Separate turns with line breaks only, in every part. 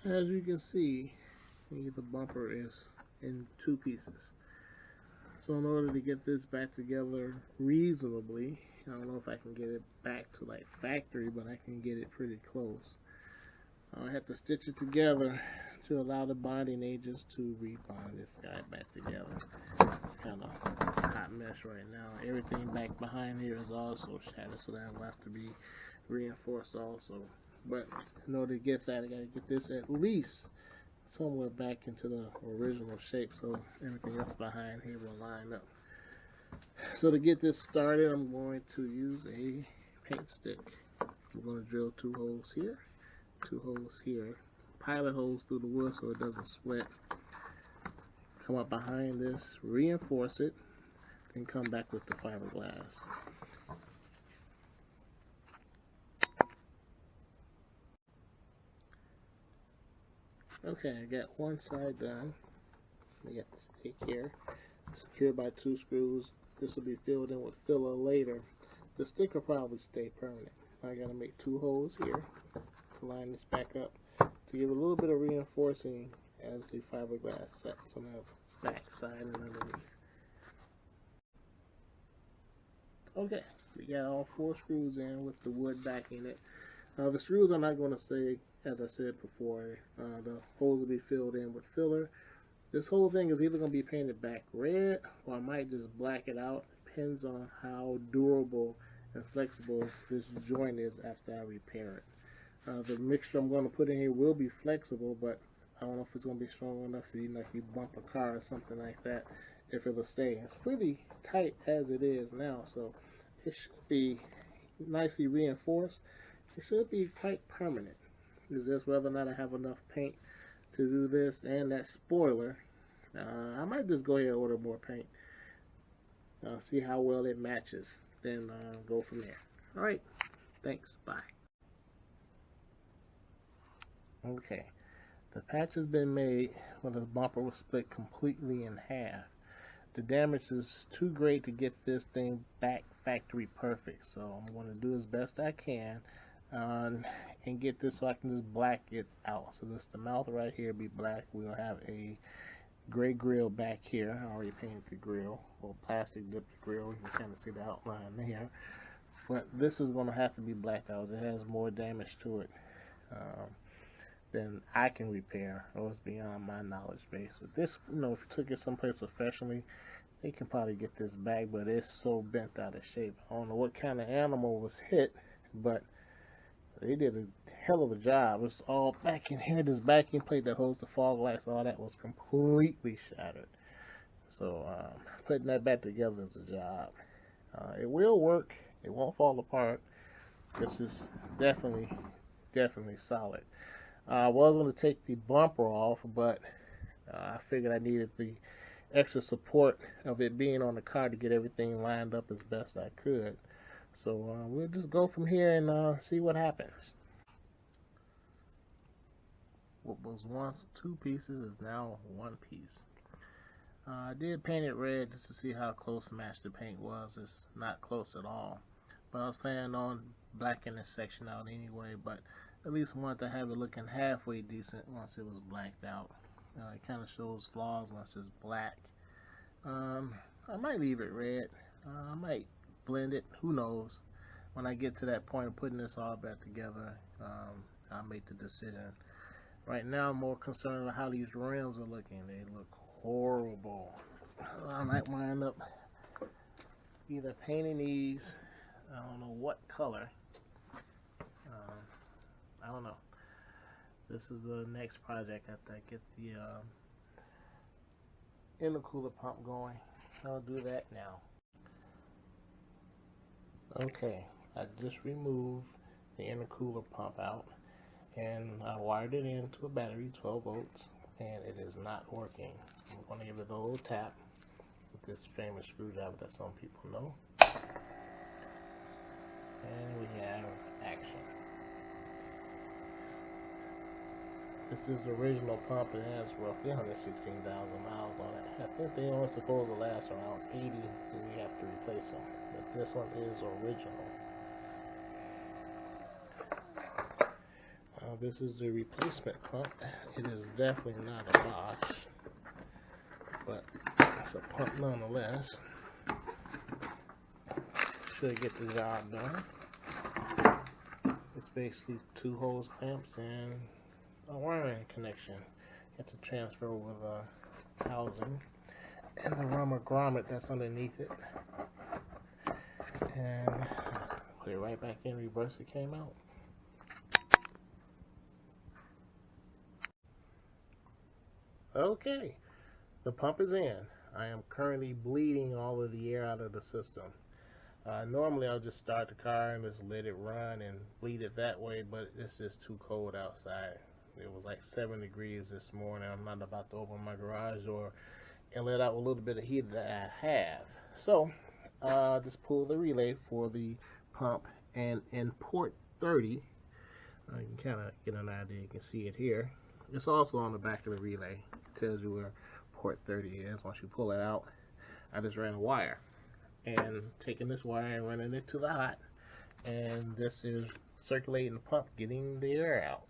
As you can see, the bumper is in two pieces. So in order to get this back together reasonably, I don't know if I can get it back to like factory, but I can get it pretty close. I have to stitch it together to allow the bonding agents to rebond this guy back together. It's kind of a hot mess right now. Everything back behind here is also shattered, so that will have to be reinforced also. But in order to get that, I gotta get this at least somewhere back into the original shape so everything else behind here will line up. So to get this started, I'm going to use a paint stick. I'm going to drill 2 holes here, 2 holes here, pilot holes through the wood so it doesn't split. Come up behind this, reinforce it, then come back with the fiberglass. Okay, I got one side done. I got the stick here, secured by 2 screws. This will be filled in with filler later. The stick will probably stay permanent. I gotta make 2 holes here to line this back up to give a little bit of reinforcing as the fiberglass sets on the back side and underneath. Okay, we got all 4 screws in with the wood backing it. The screws are not going to stay, as I said before. The holes will be filled in with filler. This whole thing is either going to be painted back red, or I might just black it out. Depends on how durable and flexible this joint is after I repair it. The mixture I'm going to put in here will be flexible, but I don't know if it's going to be strong enough for you, like you bump a car or something like that, if it'll stay. It's pretty tight as it is now, so it should be nicely reinforced. It should be quite permanent. It's just whether or not I have enough paint to do this and that spoiler. I might just go ahead and order more paint. See how well it matches. Then go from there. Alright. Thanks. Bye. Okay. The patch has been made when the bumper was split completely in half. The damage is too great to get this thing back factory perfect. So I'm going to do as best I can and get this so I can just black it out. So this the mouth right here be black. We'll have a gray grill back here. I already painted the grill, or plasti-dip grill. You can kind of see the outline there. But this is going to have to be blacked out. It has more damage to it than I can repair, or it's beyond my knowledge base. But this, if you took it someplace professionally, they can probably get this back, but it's so bent out of shape. I don't know what kind of animal was hit, but they did a hell of a job. It's all back in here. This backing plate that holds the fog lights, all that was completely shattered. So putting that back together is a job. It will work. It won't fall apart. This is definitely solid. I was going to take the bumper off, but I figured I needed the extra support of it being on the car to get everything lined up as best I could. So we'll just go from here and see what happens. What was once 2 pieces is now 1 piece. I did paint it red just to see how close matched the paint was. It's not close at all. But I was planning on blacking this section out anyway, but at least wanted to have it looking halfway decent once it was blacked out. It kind of shows flaws once it's black. I might leave it red. I might blend it. Who knows? When I get to that point of putting this all back together, I'll make the decision. Right now, I'm more concerned with how these rims are looking. They look horrible. I might wind up either painting these, I don't know what color. I don't know. This is the next project after I get the intercooler pump going. I'll do that now. Okay, I just removed the intercooler pump out and I wired it into a battery, 12 volts, and it is not working. I'm going to give it a little tap with this famous screwdriver that some people know. And we have action. This is the original pump. It has roughly 116,000 miles on it. I think they only supposed to last around 80 and we have to replace them. But this one is original. This is the replacement pump. It is definitely not a Bosch, but it's a pump nonetheless. Should get the job done. It's basically 2 hose clamps and a wiring connection. You have to transfer over the housing and the rubber grommet that's underneath it, and put it right back in reverse. It came out. Okay, the pump is in. I am currently bleeding all of the air out of the system. Normally I'll just start the car and just let it run and bleed it that way, but it's just too cold outside. It was like 7 degrees this morning. I'm not about to open my garage door and let out a little bit of heat that I have. So just pull the relay for the pump, and in port 30, you can kind of get an idea. You can see it here. It's also on the back of the relay. It tells you where port 30 is. Once you pull it out, I just ran a wire, and taking this wire and running it to the hot, and this is circulating the pump, getting the air out.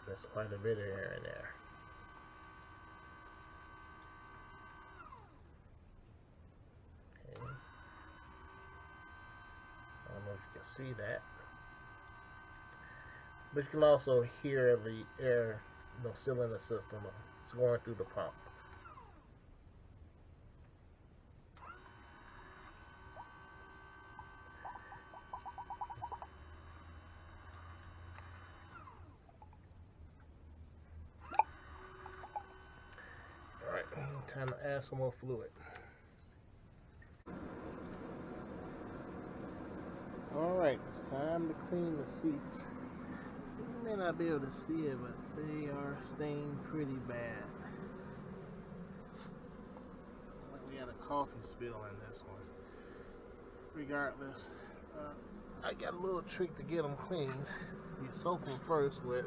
There's quite a bit of air in there. Okay. I don't know if you can see that, but you can also hear the air, still in the system. It's going through the pump. Alright, time to add some more fluid. Alright, it's time to clean the seats. You may not be able to see it, but they are stained pretty bad. Like we had a coffee spill in this one. Regardless, I got a little trick to get them cleaned. You soak them first with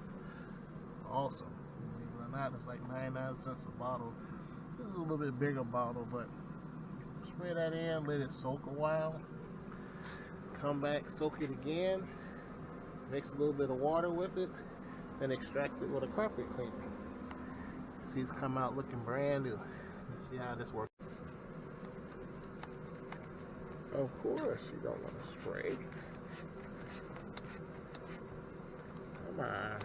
Awesome. Believe it or not, it's like 99 cents a bottle. This is a little bit bigger bottle, but spray that in, let it soak a while. Come back, soak it again. Mix a little bit of water with it, then extract it with a carpet cleaner. See, it's come out looking brand new. Let's see how this works. Of course, you don't want to spray. Come on.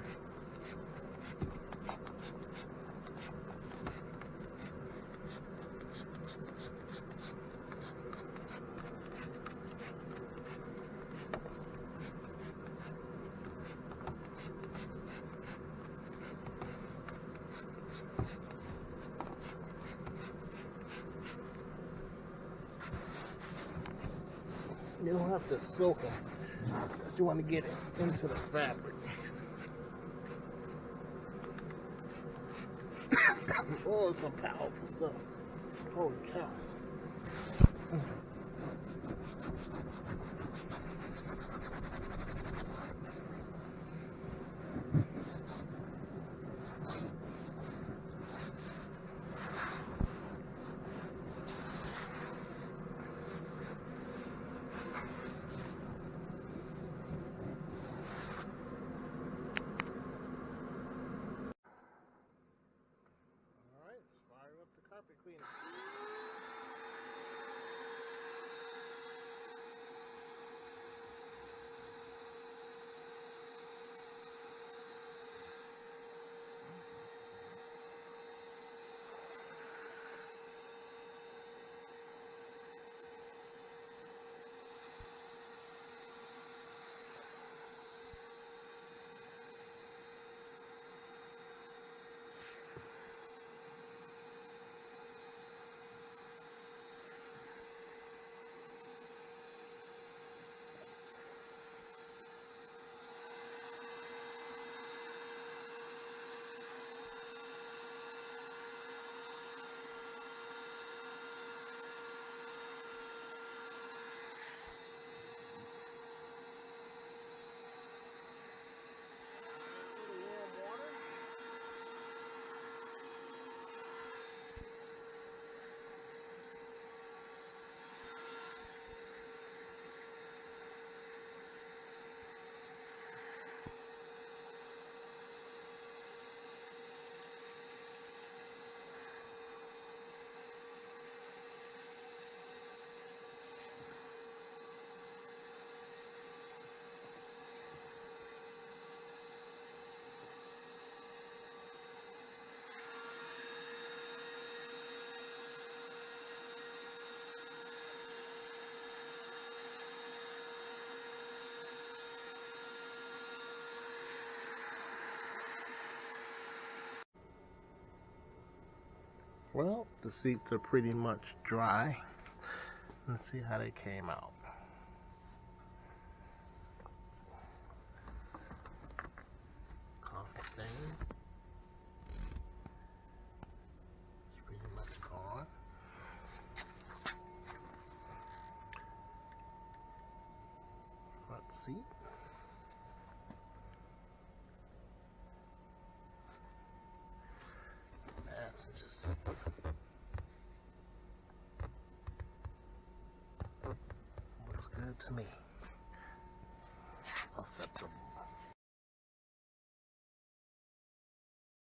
You don't have to soak them, but you want to get it into the fabric. Oh, some powerful stuff. Holy cow. Carpet cleaner. Well, the seats are pretty much dry. Let's see how they came out. Coffee stain. It's pretty much gone. Front seat. Passenger seat. Looks good to me. I'll set the